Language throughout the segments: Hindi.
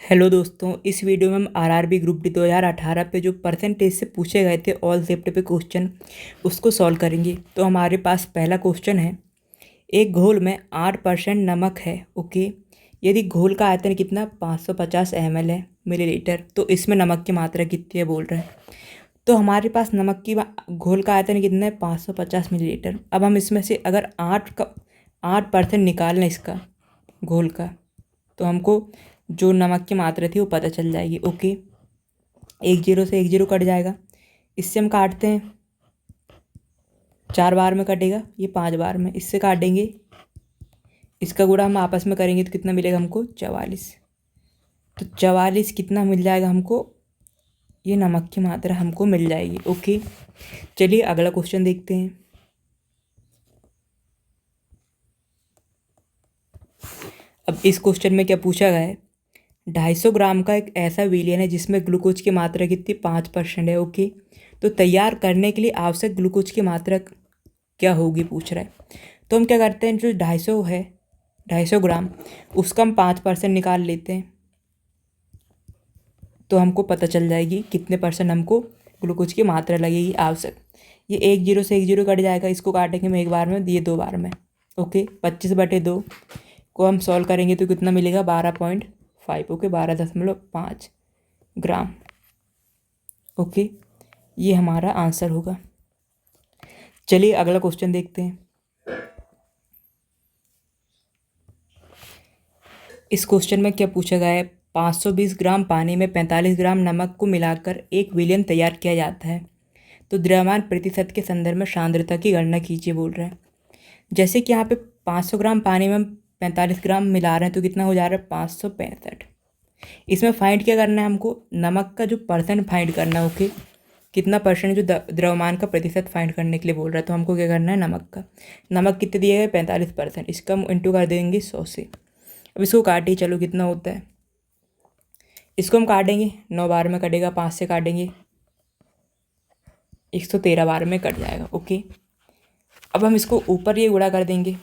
हेलो दोस्तों, इस वीडियो में हम आरआरबी ग्रुप डी 2018 पे जो परसेंटेज से पूछे गए थे ऑल शिफ्ट पे क्वेश्चन उसको सॉल्व करेंगे। तो हमारे पास पहला क्वेश्चन है, एक घोल में 8% नमक है। ओके, यदि घोल का आयतन कितना 550 ml है मिलीलीटर, तो इसमें नमक की मात्रा कितनी है बोल रहे हैं। तो हमारे पास नमक की घोल का आयतन कितना है 550 मिलीलीटर। अब हम इसमें से अगर 8% निकालें इसका घोल का, तो हमको जो नमक की मात्रा थी वो पता चल जाएगी। ओके, एक जीरो से एक जीरो कट जाएगा। इससे हम काटते हैं, 4 बार में कटेगा, ये 5 बार में। इससे काटेंगे, इसका गुणा हम आपस में करेंगे तो कितना मिलेगा हमको 44। तो 44 कितना मिल जाएगा हमको, ये नमक की मात्रा हमको मिल जाएगी। ओके, चलिए अगला क्वेश्चन देखते हैं। अब इस क्वेश्चन में क्या पूछा गया है, 250 ग्राम का एक ऐसा विलयन है जिसमें ग्लूकोज की मात्रा कितनी 5% है। ओके, तो तैयार करने के लिए आवश्यक ग्लूकोज की मात्रा क्या होगी पूछ रहा है। तो हम क्या करते हैं, जो 250 है 250 ग्राम, उसका हम 5% निकाल लेते हैं, तो हमको पता चल जाएगी कितने परसेंट हमको ग्लूकोज की मात्रा लगेगी आवश्यक। ये एक जीरो से एक जीरो कट जाएगा, इसको काटेंगे हम एक बार में, ये 2 बार में। ओके, 25/2 को हम सॉल्व करेंगे तो कितना मिलेगा 12.5। ओके, 12.5 ग्राम। ओके, ये हमारा आंसर होगा। चलिए अगला क्वेश्चन देखते हैं। इस क्वेश्चन में क्या पूछा गया है, 520 ग्राम पानी में 45 ग्राम नमक को मिलाकर एक विलयन तैयार किया जाता है, तो द्रव्यमान प्रतिशत के संदर्भ में सांद्रता की गणना कीजिए बोल रहे हैं। जैसे कि यहाँ पे 500 ग्राम पानी में हम 45 ग्राम मिला रहे हैं, तो कितना हो जा रहा है 565। इसमें फाइंड क्या करना है हमको, नमक का जो परसेंट फाइंड करना है। ओके, कितना परसेंट जो द्रव्यमान का प्रतिशत फाइंड करने के लिए बोल रहा है, तो हमको क्या करना है, नमक कितने दिए गए 45%, इसका हम इंटू कर देंगे 100 से। अब इसको काटिए, चलो कितना होता है, इसको हम काटेंगे 9 बार में कटेगा, 5 से काटेंगे 113 बार में कट जाएगा। ओके, अब हम इसको ऊपर ये गुणा कर देंगे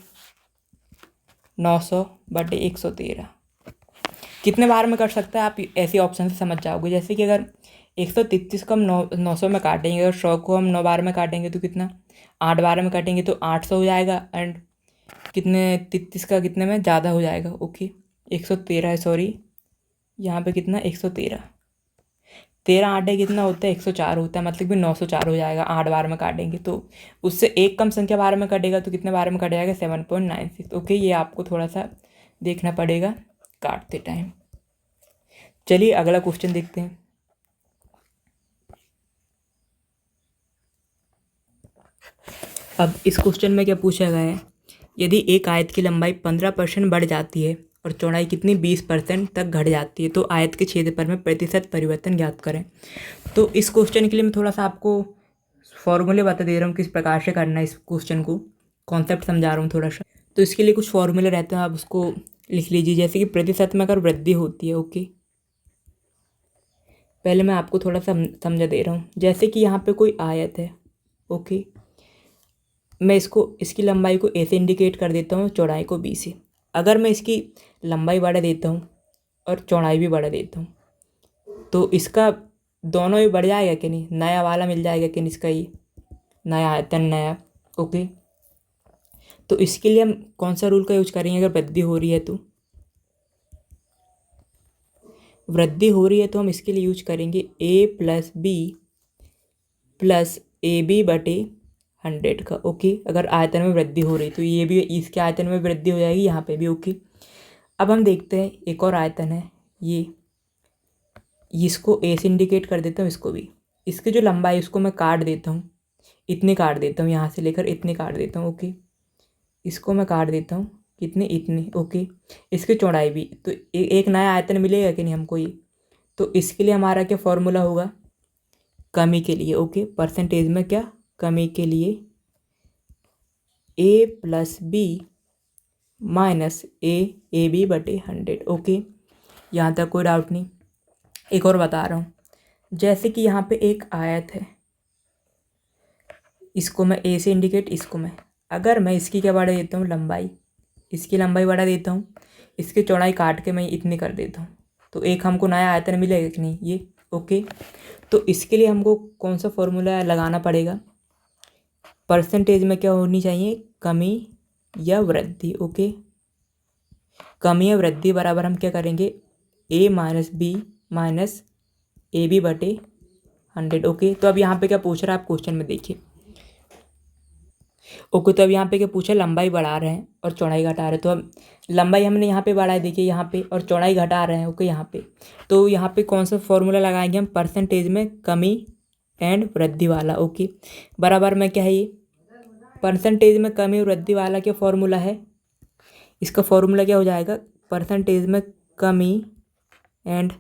900/113। कितने बार में कर सकता है, आप ऐसे ऑप्शन से समझ जाओगे। जैसे कि अगर 133 को हम 900 में काटेंगे और 100 को हम 9 बार में काटेंगे तो कितना, 8 बार में काटेंगे तो 800 हो जाएगा। एंड कितने 33 का कितने में ज़्यादा हो जाएगा। ओके, 113 है, सॉरी, यहाँ पे कितना 113, 13 8 कितना होता है 104 होता है, मतलब कि 904 हो जाएगा 8 बार में काटेंगे। तो उससे एक कम संख्या बार में कटेगा तो कितने बार में कट जाएगा 7.96। ओके, ये आपको थोड़ा सा देखना पड़ेगा काटते टाइम। चलिए अगला क्वेश्चन देखते हैं। अब इस क्वेश्चन में क्या पूछा गया है, यदि एक आयत की लंबाई 15% बढ़ जाती है और चौड़ाई कितनी 20% तक घट जाती है, तो आयत के क्षेत्रफल में प्रतिशत परिवर्तन ज्ञात करें। तो इस क्वेश्चन के लिए मैं थोड़ा सा आपको फॉर्मूले बता दे रहा हूँ किस प्रकार से करना है इस क्वेश्चन को, कॉन्सेप्ट समझा रहा हूँ थोड़ा सा। तो इसके लिए कुछ फॉर्मूले रहते हैं, आप उसको लिख लीजिए। जैसे कि प्रतिशत में अगर वृद्धि होती है, ओके, पहले मैं आपको थोड़ा सा समझा दे रहा हूँ। जैसे कि यहाँ पे कोई आयत है, ओके, मैं इसकी लंबाई को ए से इंडिकेट कर देता हूँ, चौड़ाई को बी से। अगर मैं इसकी लंबाई बढ़ा देता हूँ और चौड़ाई भी बढ़ा देता हूँ, तो इसका दोनों ही बढ़ जाएगा कि नहीं, नया वाला मिल जाएगा कि नहीं, इसका ये नया आयतन नया। ओके, तो इसके लिए हम कौन सा रूल का यूज करेंगे, अगर वृद्धि हो रही है तो हम इसके लिए यूज करेंगे a+b+ab/100 का। ओके, अगर आयतन में वृद्धि हो रही तो ये भी इसके आयतन में वृद्धि हो जाएगी, यहाँ पे भी। ओके, अब हम देखते हैं एक और आयतन है, ये इसको ए से इंडिकेट कर देता हूँ, इसको भी। इसकी जो लंबाई है उसको मैं काट देता हूँ, इतनी काट देता हूँ, यहाँ से लेकर इतनी काट देता हूँ। ओके, इसको मैं काट देता हूँ, कितनी, इतनी। ओके, इसकी चौड़ाई भी, तो एक नया आयतन मिलेगा कि नहीं हमको ये। तो इसके लिए हमारा क्या फॉर्मूला होगा, कमी के लिए। ओके, परसेंटेज में क्या, कमी के लिए a+b-ab/100। ओके, यहाँ तक कोई डाउट नहीं। एक और बता रहा हूँ, जैसे कि यहाँ पे एक आयत है, इसको मैं ए से इंडिकेट, इसको मैं, अगर मैं इसकी क्या बढ़ा देता हूँ, लंबाई, इसकी लंबाई बढ़ा देता हूँ, इसकी चौड़ाई काट के मैं इतनी कर देता हूँ, तो एक हमको नया आयतन मिलेगा कि नहीं, ये ओके। तो इसके लिए हमको कौन सा फॉर्मूला लगाना पड़ेगा, परसेंटेज में क्या होनी चाहिए, कमी या वृद्धि। ओके, कमी या वृद्धि बराबर हम क्या करेंगे, a minus B minus A B बटे 100। ओके, तो अब यहाँ पे क्या पूछ रहा है आप क्वेश्चन में देखिए। ओके, तो अब यहाँ पे क्या पूछा, लंबाई बढ़ा रहे हैं और चौड़ाई घटा रहे हैं। तो अब लंबाई हमने यहाँ पे बढ़ाई, देखिए यहाँ पे, और चौड़ाई घटा रहे हैं। ओके, यहाँ पे तो यहाँ पे कौन सा फॉर्मूला लगाएंगे हम, परसेंटेज में कमी एंड वृद्धि वाला। ओके, बराबर में क्या है ये, परसेंटेज में कमी वृद्धि वाला क्या फॉर्मूला है, इसका फॉर्मूला क्या हो जाएगा, परसेंटेज में कमी एंड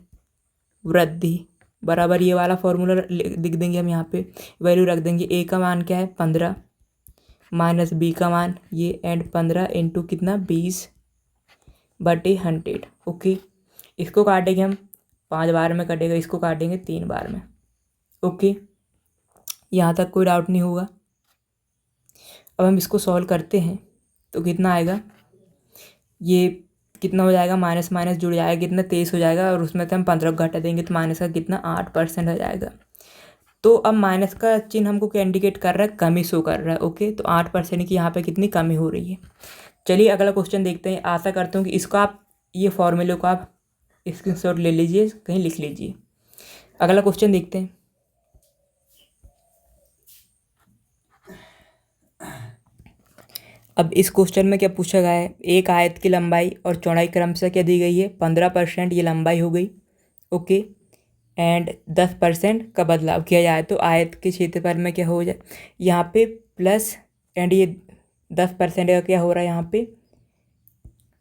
वृद्धि बराबर ये वाला फॉर्मूला लिख देंगे हम। यहाँ पे वैल्यू रख देंगे, ए का मान क्या है 15 माइनस बी का मान ये एंड 15 इंटू कितना 20 बटे 100। ओके, इसको काटेंगे हम 5 बार में कटेगा, इसको काटेंगे 3 बार में। ओके, यहाँ तक कोई डाउट नहीं होगा। अब हम इसको सॉल्व करते हैं तो कितना आएगा, ये कितना हो जाएगा, माइनस माइनस जुड़ जाएगा, कितना 23 हो जाएगा, और उसमें से हम 15 को घटा देंगे तो माइनस का कितना 8% हो जाएगा। तो अब माइनस का चिन्ह हमको क्या इंडिकेट कर रहा है, कमी शो कर रहा है। ओके, तो 8% की यहाँ पे कितनी कमी हो रही है। चलिए अगला क्वेश्चन देखते हैं। आशा करता हूँ कि इसको आप, ये फॉर्मूले को आप स्क्रीनशॉट ले लीजिए, कहीं लिख लीजिए। अगला क्वेश्चन देखते हैं। अब इस क्वेश्चन में क्या पूछा गया है, एक आयत की लंबाई और चौड़ाई क्रमशः क्या दी गई है, 15% ये लंबाई हो गई। ओके, एंड 10% का बदलाव किया जाए तो आयत के क्षेत्रफल में क्या हो जाए, यहाँ पे प्लस एंड ये 10% का क्या हो रहा है, यहाँ पे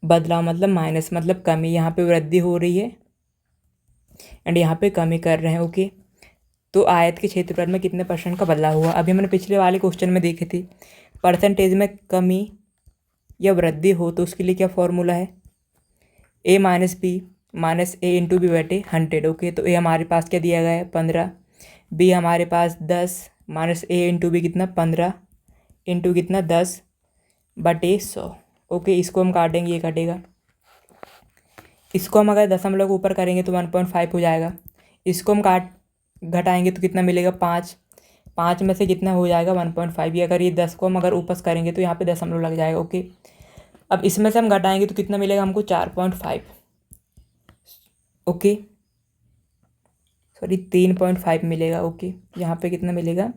बदलाव मतलब माइनस, मतलब कमी, यहाँ पे वृद्धि हो रही है एंड यहाँ पे कमी कर रहे हैं। ओके, तो आयत के क्षेत्रफल में कितने % का बदलाव हुआ। अभी हमने पिछले वाले क्वेश्चन में देखे थे, परसेंटेज में कमी या वृद्धि हो तो उसके लिए क्या फॉर्मूला है, a minus B minus A into B बटे 100। ओके, तो a हमारे पास क्या दिया गया है 15, b हमारे पास 10 माइनस ए इंटू बी कितना 15 इंटू कितना 10 बटे 100। ओके, इसको हम काटेंगे, ये कटेगा, इसको हम अगर दशमलव को ऊपर करेंगे तो 1.5 हो जाएगा, इसको हम घटाएंगे तो कितना मिलेगा 5 में से कितना हो जाएगा 1.5। ये अगर ये 10 को हम अगर ऊपर करेंगे तो यहाँ पे दशमलव लग जाएगा। ओके, अब इसमें से हम घटाएंगे तो कितना मिलेगा हमको 4.5। ओके, सॉरी 3.5 मिलेगा। ओके, यहाँ पे कितना मिलेगा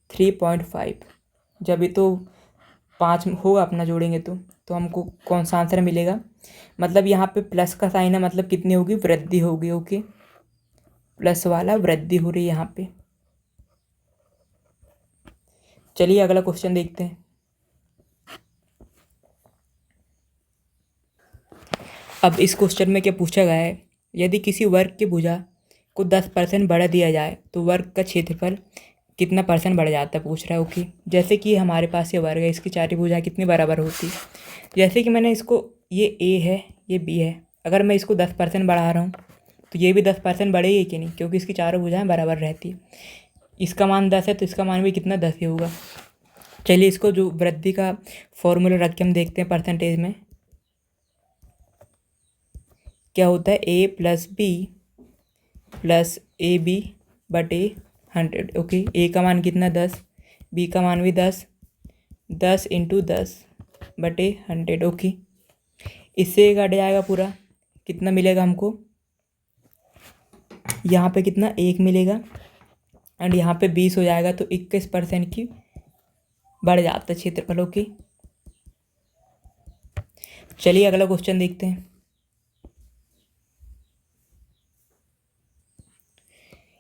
3.5। जब ये तो 5 होगा अपना जोड़ेंगे तो हमको कौन सा आंसर मिलेगा, मतलब यहाँ पे प्लस का साइन है, मतलब कितनी होगी, वृद्धि होगी। ओके, प्लस वाला वृद्धि हो रही है यहाँ पे। चलिए अगला क्वेश्चन देखते हैं। अब इस क्वेश्चन में क्या पूछा गया है, यदि किसी वर्ग की भुजा को 10% बढ़ा दिया जाए तो वर्ग का क्षेत्रफल कितना % बढ़ जाता है, पूछ रहा है। ओके, जैसे कि हमारे पास ये वर्ग है, इसकी चारों भुजाएं कितनी बराबर होती, जैसे कि मैंने इसको, ये a है ये b है, अगर मैं इसको 10% बढ़ा रहा हूँ तो ये भी 10% बढ़ेगी कि नहीं, क्योंकि इसकी चारों भुजाएं बराबर रहती। इसका मान 10 है तो इसका मान भी कितना 10 ही होगा। चलिए इसको जो वृद्धि का फॉर्मूला रख के हम देखते हैं, परसेंटेज में क्या होता है, a plus B plus A B बटे 100। ओके, a का मान कितना 10, b का मान भी 10 इंटू 10 बटे 100। ओके, इससे घट जाएगा पूरा, कितना मिलेगा हमको, यहाँ पे कितना 1 मिलेगा एंड यहाँ पे 20 हो जाएगा, तो 21% की बढ़ जाता है क्षेत्रफल। ओके, चलिए अगला क्वेश्चन देखते हैं।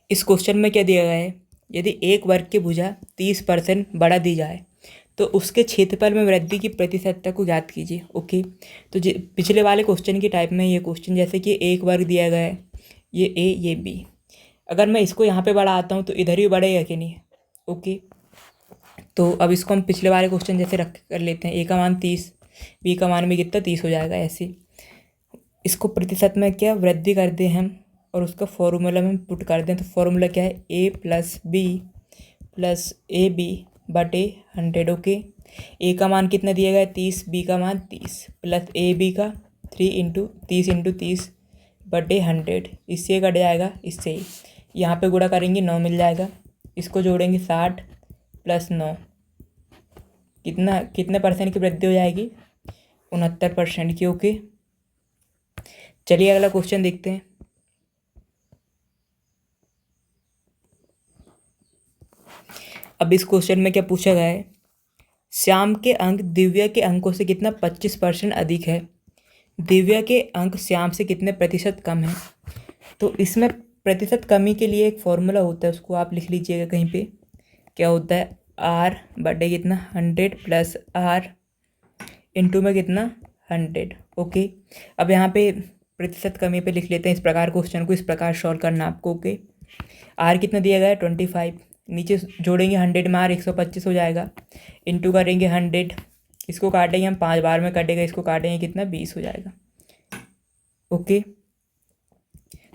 इस क्वेश्चन में क्या दिया गया है, यदि एक वर्ग की भुजा 30% बढ़ा दी जाए तो उसके क्षेत्रफल में वृद्धि की प्रतिशतता को ज्ञात कीजिए। ओके, तो पिछले वाले क्वेश्चन की टाइप में ये क्वेश्चन, जैसे कि एक वर्ग दिया गया है, ये a ये b, अगर मैं इसको यहाँ पे बढ़ाता हूँ तो इधर ही बढ़ेगा कि नहीं। ओके, तो अब इसको हम पिछले वाले क्वेश्चन जैसे रख कर लेते हैं, a का मान 30, b का मान भी कितना 30 हो जाएगा। ऐसे इसको प्रतिशत में क्या वृद्धि कर दें हम और उसका फॉर्मूला में पुट कर दें, तो फॉर्मूला क्या है, a plus B plus A B बटे 100। ओके, ए का मान कितना दिया गया है 30, बी का मान 30 प्लस ए बी का 3 इंटू 30 इंटू 30 बटे 100, इससे ये कट जाएगा, इससे ही यहाँ पे गुणा करेंगे 9 मिल जाएगा। इसको जोड़ेंगे 60 + 9, कितने परसेंट की वृद्धि हो जाएगी? 69% की। ओके, चलिए अगला क्वेश्चन देखते हैं। अब इस क्वेश्चन में क्या पूछा गया है? श्याम के अंक दिव्या के अंकों से कितना 25% अधिक है। दिव्या के अंक श्याम से कितने प्रतिशत कम है। तो इसमें प्रतिशत कमी के लिए एक फॉर्मूला होता है, उसको आप लिख लीजिएगा कहीं पे। क्या होता है? R बटे कितना 100 + R इंटू में कितना 100। ओके, अब यहाँ पे प्रतिशत कमी पे लिख लेते हैं। इस प्रकार क्वेश्चन को इस प्रकार सॉल्व करना आपको। ओके, R कितना दिया गया है? 25। नीचे जोड़ेंगे 100 में R 125 हो जाएगा, इंटू करेंगे 100, इसको काटेंगे हम 5 बार में कटेगा, इसको काटेंगे कितना 20 हो जाएगा। ओके,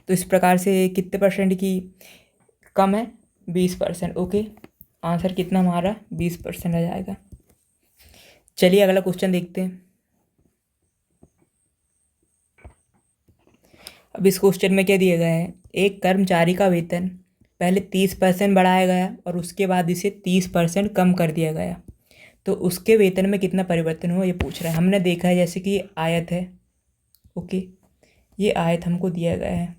तो इस प्रकार से कितने परसेंट की कम है? 20%। ओके, आंसर कितना हमारा 20% आ जाएगा। चलिए अगला क्वेश्चन देखते हैं। अब इस क्वेश्चन में क्या दिया गया है? एक कर्मचारी का वेतन पहले 30% बढ़ाया गया और उसके बाद इसे 30% कम कर दिया गया, तो उसके वेतन में कितना परिवर्तन हुआ, ये पूछ रहा है। हमने देखा है जैसे कि ये आयत है। ओके, ये आयत हमको दिया गया है,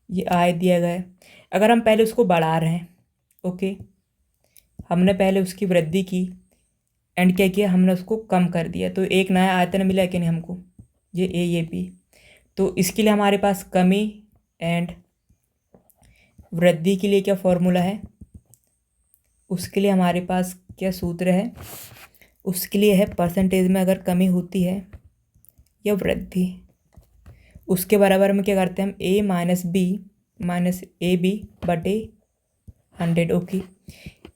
ये आयत दिया गया है। अगर हम पहले उसको बढ़ा रहे हैं, ओके, हमने पहले उसकी वृद्धि की एंड क्या किया, हमने उसको कम कर दिया, तो एक नया आयतन मिला कि नहीं हमको, ये ए ये बी। तो इसके लिए हमारे पास कमी एंड वृद्धि के लिए क्या फॉर्मूला है? उसके लिए हमारे पास क्या सूत्र है? उसके लिए है परसेंटेज में अगर कमी होती है या वृद्धि, उसके बराबर में क्या करते हैं हम? A - B - AB बटे 100। ओके,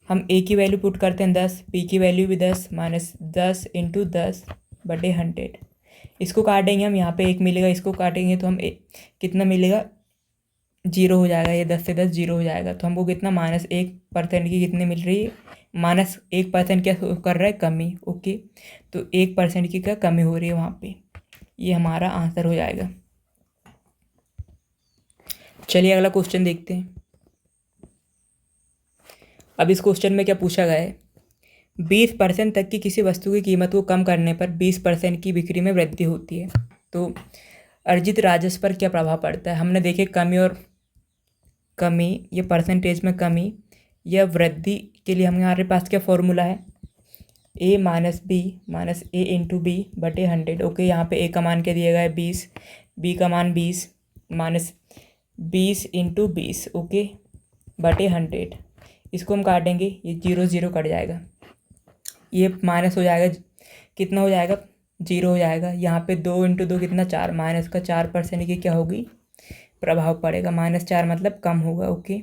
हम A की वैल्यू पुट करते हैं 10, B की वैल्यू भी 10 - 10 × 10 बटे 100। इसको काटेंगे हम, यहाँ पे 1 मिलेगा, इसको काटेंगे तो हम कितना मिलेगा? 0 हो जाएगा। ये 10 से 10 0 हो जाएगा, तो हमको कितना -1% की कितनी मिल रही है? -1% क्या कर रहा है? कमी। ओके, तो 1% की क्या कमी हो रही है वहाँ पे, ये हमारा आंसर हो जाएगा। चलिए अगला क्वेश्चन देखते हैं। अब इस क्वेश्चन में क्या पूछा गया है? 20% तक की किसी वस्तु की कीमत को कम करने पर 20% की बिक्री में वृद्धि होती है, तो अर्जित राजस्व पर क्या प्रभाव पड़ता है? हमने देखे कमी ये परसेंटेज में कमी या वृद्धि के लिए हमारे पास क्या फॉर्मूला है? A - B - A × B बटे 100। ओके, यहाँ पे A का मान क्या दिया गया है? 20, B का मान 20 - 20 × 20, ओके, बटे 100। इसको हम काटेंगे, ये 0 0 कट जाएगा, ये माइनस हो जाएगा, कितना हो जाएगा? 0 हो जाएगा। यहाँ पे 2 × 2 कितना? 4, माइनस का 4% की क्या होगी? प्रभाव पड़ेगा। -4 मतलब कम होगा। ओके,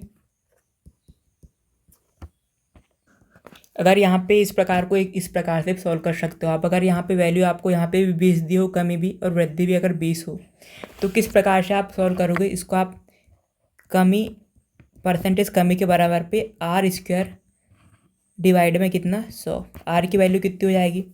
अगर यहाँ पे इस प्रकार को इस प्रकार से सॉल्व कर सकते हो आप। अगर यहाँ पे वैल्यू आपको यहाँ पे भी 20 दी हो, कमी भी और वृद्धि भी अगर 20 हो, तो किस प्रकार से आप सॉल्व करोगे इसको? आप परसेंटेज कमी के बराबर पे R² डिवाइड में कितना 100, R की वैल्यू कितनी हो जाएगी?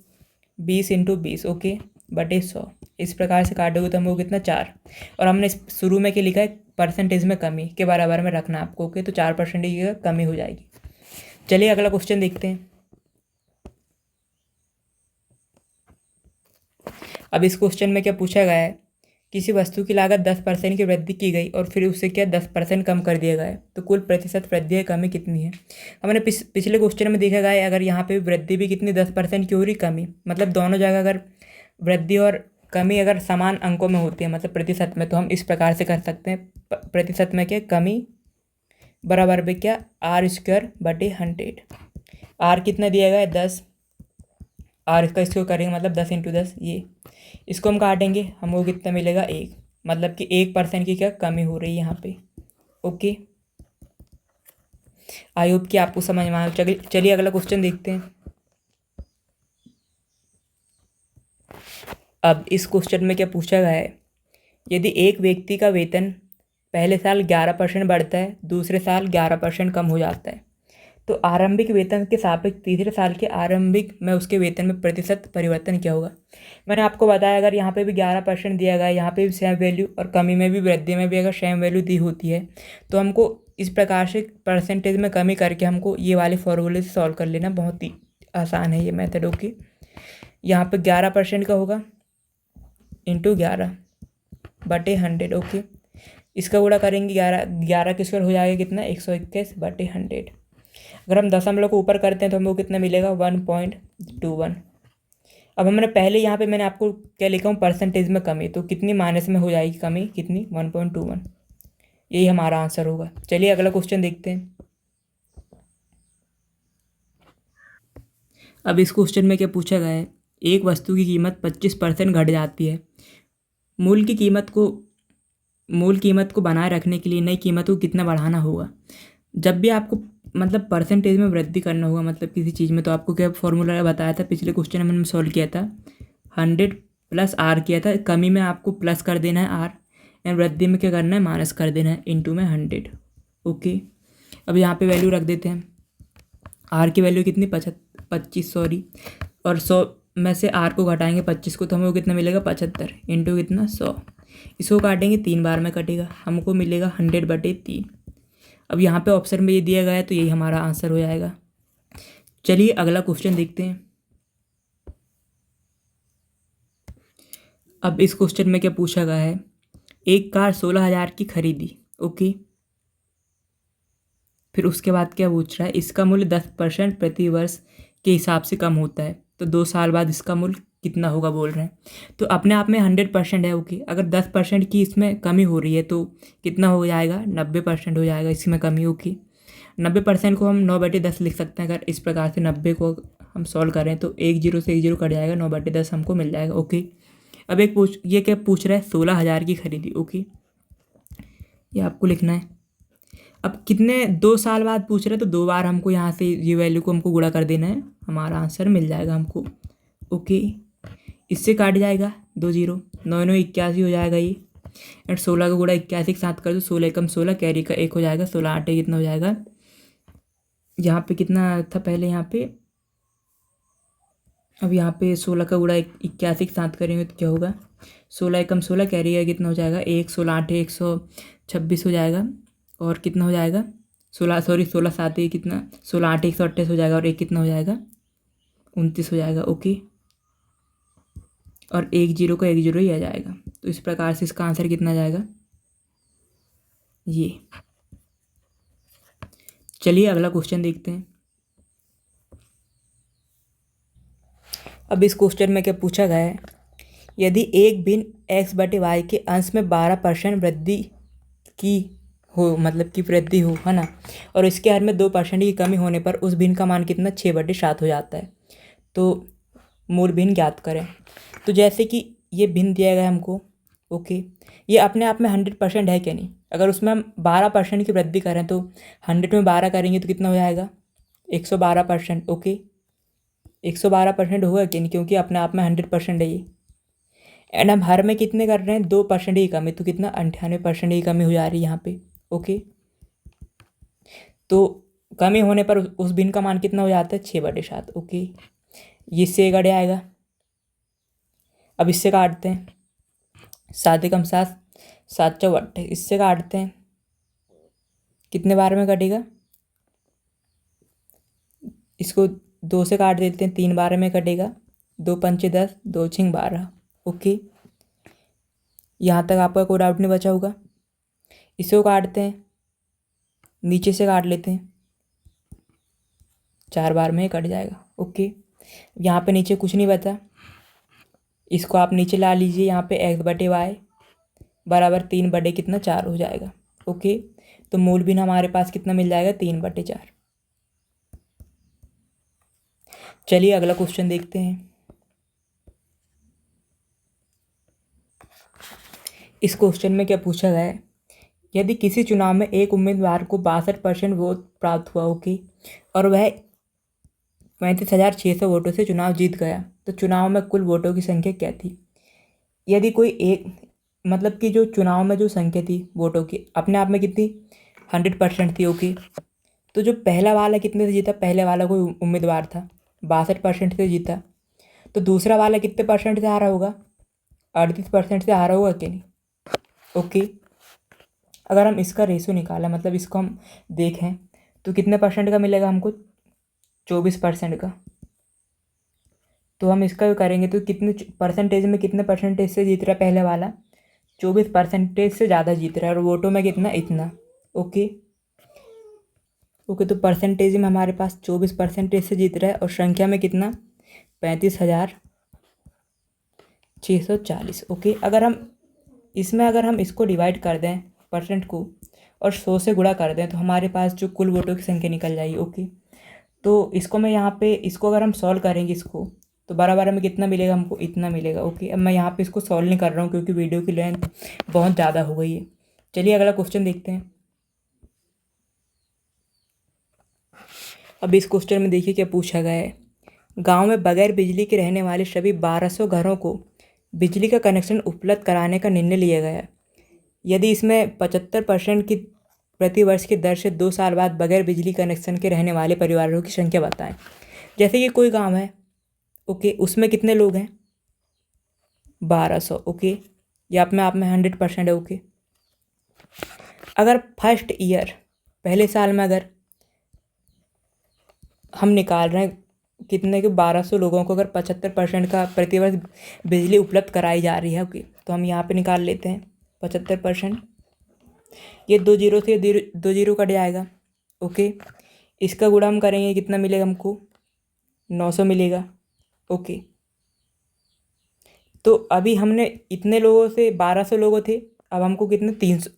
20 × 20, ओके, बटे 100। इस प्रकार से काटोगे तो हमको कितना 4, और हमने शुरू में क्या लिखा है? परसेंटेज में कमी के बराबर में रखना आपको। ओके, तो 4% की कमी हो जाएगी। चलिए अगला क्वेश्चन देखते हैं। अब इस क्वेश्चन में क्या पूछा गया है? किसी वस्तु की लागत 10% की वृद्धि की गई और फिर उससे क्या 10% कम कर दिया गया है, तो कुल प्रतिशत वृद्धि या कमी कितनी है? हमने पिछले क्वेश्चन में देखा गया है, अगर यहाँ पे वृद्धि भी कितनी 10% की हो रही, कमी मतलब दोनों जगह अगर वृद्धि और कमी अगर समान अंकों में होती है, मतलब प्रतिशत में, तो हम इस प्रकार से कर सकते हैं। प्रतिशत में क्या? कमी बराबर में क्या? R² बटे 100। R कितना दिया गया है? 10, R इसका इसको करेंगे मतलब 10 × 10, ये इसको हम काटेंगे, हमको कितना मिलेगा? 1, मतलब कि 1% की क्या कमी हो रही है यहाँ पे। ओके, आई होप कि आपको समझ में आया। चलिए अगला क्वेश्चन देखते हैं। अब इस क्वेश्चन में क्या पूछा गया है? यदि एक व्यक्ति का वेतन पहले साल 11% बढ़ता है, दूसरे साल 11% कम हो जाता है, तो आरंभिक वेतन के सापेक्ष तीसरे साल के आरंभिक में उसके वेतन में प्रतिशत परिवर्तन क्या होगा। मैंने आपको बताया अगर यहाँ पे भी 11% दिया गया है, यहाँ पे भी सेम वैल्यू और कमी में भी वृद्धि में भी अगर सेम वैल्यू दी होती है तो हमको इस प्रकार से परसेंटेज में कमी करके हमको ये वाले फॉर्मूले से सॉल्व कर लेना। बहुत ही आसान है ये मेथड। ओके, यहाँ पे 11% का होगा इंटू 11/100। ओके, इसका गुणा करेंगे 11 के स्क्वायर हो जाएगा कितना 121/100। अगर हम दशमलव को ऊपर करते हैं तो हमको कितना मिलेगा 1.21। अब हमने पहले यहाँ पे मैंने आपको क्या लिखा हूँ परसेंटेज में कमी, तो कितनी माइनस में हो जाएगी कमी कितनी 1.21। यही हमारा आंसर होगा। चलिए अगला क्वेश्चन देखते हैं। अब इस क्वेश्चन में क्या पूछा गया है, एक वस्तु की कीमत 25% घट जाती है। मूल कीमत को बनाए रखने के लिए नई कीमत को कितना बढ़ाना होगा। जब भी आपको मतलब परसेंटेज में वृद्धि करना होगा मतलब किसी चीज़ में, तो आपको क्या फॉर्मूला बताया था पिछले क्वेश्चन में मैंने सॉल्व किया था 100 + R किया था। कमी में आपको प्लस कर देना है R, एंड वृद्धि में क्या करना है माइनस कर देना है इंटू में 100। ओके, अब यहाँ पे वैल्यू रख देते हैं। R की वैल्यू कितनी 25 सॉरी, और 100 में से R को घटाएंगे 25 को तो हमको कितना मिलेगा 75 इंटू कितना 100। इसको काटेंगे 3 बार में कटेगा, हमको मिलेगा 100/3। अब यहाँ पे ऑप्शन में ये दिया गया है तो यही हमारा आंसर हो जाएगा। चलिए अगला क्वेश्चन देखते हैं। अब इस क्वेश्चन में क्या पूछा गया है, एक कार 16,000 की खरीदी। ओके, फिर उसके बाद क्या पूछ रहा है, इसका मूल्य 10% प्रति वर्ष के हिसाब से कम होता है, तो 2 साल बाद इसका मूल्य कितना होगा बोल रहे हैं। तो अपने आप में 100% है। ओके, अगर 10% की इसमें कमी हो रही है तो कितना हो जाएगा 90% हो जाएगा इसमें कमी। ओके, 90% को हम 9/10 लिख सकते हैं। अगर इस प्रकार से 90 को हम सॉल्व करें तो 1 0 से 1 0 कट जाएगा, 9/10 हमको मिल जाएगा। ओके, अब ये क्या पूछ रहा है 16,000 की खरीदी। ओके, ये आपको लिखना है। अब कितने 2 साल बाद पूछ रहे हैं तो 2 बार हमको यहाँ से ये वैल्यू को हमको गुणा कर देना है, हमारा आंसर मिल जाएगा हमको। ओके, इससे काट जाएगा 2 0, 9 9 81 हो जाएगा ये, एंड 16 का गुणा 81 के साथ कर दो, 16 कम 16 कैरी का 1 हो जाएगा, 16 8 कितना हो जाएगा, यहाँ पे कितना था पहले यहाँ पे, अब यहाँ पे 16 का गुणा 81 के साथ करेंगे तो क्या होगा 16 कम 16 कैरी का कितना हो जाएगा 1, 16 8 126 हो जाएगा, और कितना हो जाएगा 16 7 कितना 16 8 128 हो जाएगा, और 1 कितना हो जाएगा 29 हो जाएगा। ओके, और 1 0 का 1 0 ही आ जाएगा। तो इस प्रकार से इसका आंसर कितना जाएगा ये। चलिए अगला क्वेश्चन देखते हैं। अब इस क्वेश्चन में क्या पूछा गया है, यदि एक भिन्न x/y के अंश में 12% वृद्धि की हो मतलब की वृद्धि हो, है ना, और इसके हर में 2% की कमी होने पर उस भिन्न का मान कितना 6/7 हो जाता है। तो मूल भिन्न ज्ञात करें। तो जैसे कि ये भिन्न दिया गया हमको। ओके, ये अपने आप में 100% है क्या नहीं, अगर उसमें हम 12% की वृद्धि करें तो 100 में 12 करेंगे तो कितना हो जाएगा 112%। ओके, 112% होगा कि नहीं, क्योंकि अपने आप में 100% है ये। एंड हम हर में कितने कर रहे हैं 2% की कमी, तो कितना 98% की कमी हो जा रही है यहाँ पे। ओके, तो कमी होने पर उस भिन्न का मान कितना हो जाता है 6/7। ओके, ये इससे कट आएगा। अब इससे काटते हैं, 7 कम 7 7 चौ 28, इससे काटते हैं, कितने बार में कटेगा, इसको 2 से काट देते हैं, 3 बार में कटेगा, 2 पंचे 10 2 6 12। ओके, यहाँ तक आपका कोई डाउट नहीं बचा होगा। इसको काटते हैं, नीचे से काट लेते हैं, 4 बार में कट जाएगा। ओके, यहाँ पे नीचे कुछ नहीं बचा, इसको आप नीचे ला लीजिए, यहाँ पे x/y बराबर 3 कितना 4 हो जाएगा। ओके, तो मूल भिन्न हमारे पास कितना मिल जाएगा 3/4। चलिए अगला क्वेश्चन देखते हैं। इस क्वेश्चन में क्या पूछा गया है, यदि किसी चुनाव में एक उम्मीदवार को 62% वोट प्राप्त हुआ। ओके, और वह 35,600 वोटों से चुनाव जीत गया, तो चुनाव में कुल वोटों की संख्या क्या थी। यदि कोई एक मतलब कि जो चुनाव में जो संख्या थी वोटों की अपने आप में कितनी 100% थी। ओके, तो जो पहला वाला कितने से जीता, पहले वाला कोई उम्मीदवार था 62% से जीता, तो दूसरा वाला कितने परसेंट से हारा होगा, 38% से हारा होगा कि नहीं। ओके, अगर हम इसका रेशो निकालें, मतलब इसको हम देखें तो कितने परसेंट का मिलेगा हमको, 24% का। तो हम इसका भी करेंगे तो कितने परसेंटेज में, कितने परसेंटेज से जीत रहा है पहले वाला, 24% से ज़्यादा जीत रहा है, और वोटों में कितना, इतना। ओके ओके, तो परसेंटेज में हमारे पास 24% से जीत रहा है, और संख्या में कितना, 35,640। ओके, अगर हम इसको डिवाइड कर दें परसेंट को, और 100 से गुणा कर दें, तो हमारे पास जो कुल वोटों की संख्या निकल जाएगी। ओके, तो इसको मैं यहाँ पे, इसको अगर हम सॉल्व करेंगे इसको, तो बराबर में कितना मिलेगा हमको, इतना मिलेगा। ओके, अब मैं यहाँ पे इसको सॉल्व नहीं कर रहा हूँ क्योंकि वीडियो की लेंथ बहुत ज़्यादा हो गई है। चलिए अगला क्वेश्चन देखते हैं। अब इस क्वेश्चन में देखिए क्या पूछा गया है। गांव में बगैर बिजली के रहने वाले सभी 1200 घरों को बिजली का कनेक्शन उपलब्ध कराने का निर्णय लिया गया है। यदि इसमें 75% की प्रतिवर्ष की दर से 2 साल बाद बगैर बिजली कनेक्शन के रहने वाले परिवारों की संख्या बताएं। जैसे कि कोई गांव है, ओके, उसमें कितने लोग हैं, 1200। ओके, ये आप में 100% है। ओके, अगर फर्स्ट ईयर, पहले साल में अगर हम निकाल रहे हैं कितने के, 1200 लोगों को अगर 75% का प्रतिवर्ष बिजली उपलब्ध कराई जा रही है। ओके, तो हम यहाँ पे निकाल लेते हैं 75%। ये 2 जीरो से 2 जीरो कट जाएगा। ओके, इसका गुणा हम करेंगे, कितना मिलेगा हमको, 900 मिलेगा। ओके, तो अभी हमने इतने लोगों से, 1200 लोगों थे, अब हमको कितने,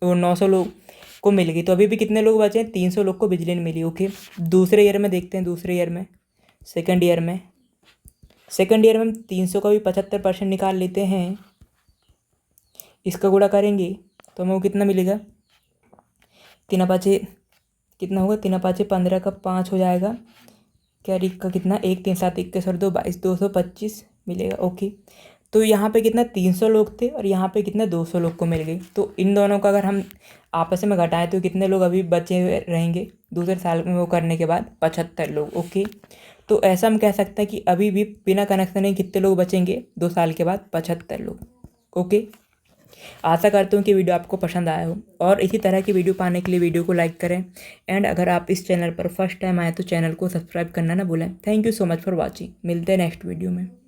900 लोग को मिल गई, तो अभी भी कितने लोग बचे हैं, 300 लोग को बिजली नहीं मिली। ओके, दूसरे ईयर में देखते हैं, दूसरे ईयर में, सेकंड ईयर में हम 300 का भी 75% निकाल लेते हैं। इसका गुणा करेंगे तो हमें कितना मिलेगा, 3 पाँचे कितना होगा, 3 पाँचे 15 का 5 हो जाएगा, कैरी का कितना, 1 3 7 21 और 2 22, 225 मिलेगा। ओके, तो यहाँ पे कितना, 300 लोग थे, और यहाँ पे कितना, 200 लोग को मिल गई। तो इन दोनों का अगर हम आपस में घटाएं तो कितने लोग अभी बचे हुए रहेंगे दूसरे साल में वो करने के बाद, 75 लोग। ओके, तो ऐसा हम कह सकते हैं कि अभी भी बिना कनेक्शन के कितने लोग बचेंगे 2 साल के बाद, 75 लोग। ओके, आशा करता हूँ कि वीडियो आपको पसंद आया हो, और इसी तरह की वीडियो पाने के लिए वीडियो को लाइक करें, एंड अगर आप इस चैनल पर फर्स्ट टाइम आए तो चैनल को सब्सक्राइब करना ना भूलें। Thank you so much for watching, मिलते हैं नेक्स्ट वीडियो में।